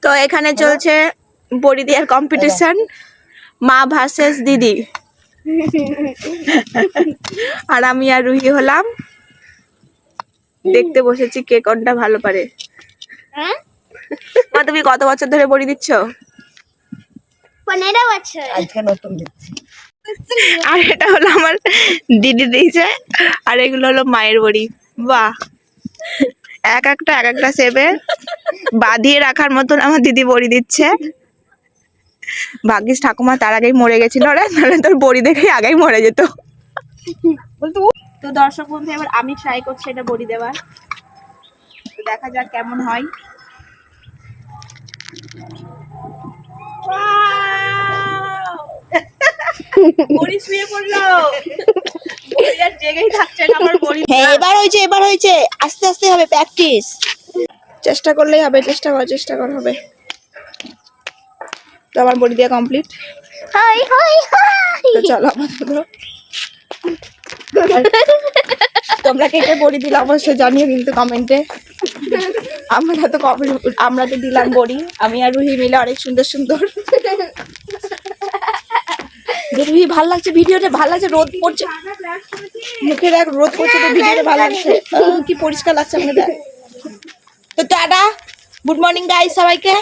তো এখানে চলছে বড়ি দেওয়ার কম্পিটিশন, মা ভার্সেস দিদি। আর আমি আর রুহি হলাম, দেখতে বসেছি কে কোনটা ভালো পারে। মা তুমি কত বছর ধরে বড়ি দিচ্ছ? 15 বছর। আজকে নতুন দিচ্ছি। আর এটা হলো আমার দিদি দিয়েছে, আর এগুলো হলো মায়ের বড়ি। বাহ, এক একটা সেবে বাঁধিয়ে রাখার মতন আমার দিদি বড়ি দিচ্ছে। ভাগ্যিস ঠাকুমা তার আগেই মরে গেছিল, নাহলে তোর বড়ি দেখেই আগেই মরে যেত। তো দর্শক বন্ধু, এবার আমি ট্রাই করছি এটা বড়ি দেওয়ার, তো দেখা যাক কেমন হয়। বড়ি শুয়ে পড়লো, বড়ি আর জেগেই থাকছে না আমার বড়ি। হ্যাঁ এবার হয়েছে আস্তে আস্তে হবে, প্র্যাকটিস। চেষ্টা করলেই হবে, চেষ্টা করা হবে। তো আমার বড়ি দেওয়া কমপ্লিট। High high high. তো চলো আপাতত তোমরা কে কে বড়ি দিলে অবশ্যই জানিও কিন্তু কমেন্টে। আমরা তো দিলাম বড়ি, আমি আর রুহি মিলে অনেক সুন্দর সুন্দর। রুহি ভাল লাগছে ভিডিওতে, ভাল লাগছে, রোদ পড়ছে মুখে, দেখ রোদ পড়ছে তো ভিডিওতে ভালো লাগছে। কি পরিষ্কার লাগছে আমাকে দেখ। তো টাটা, গুড মর্নিং গাইস সবাইকে।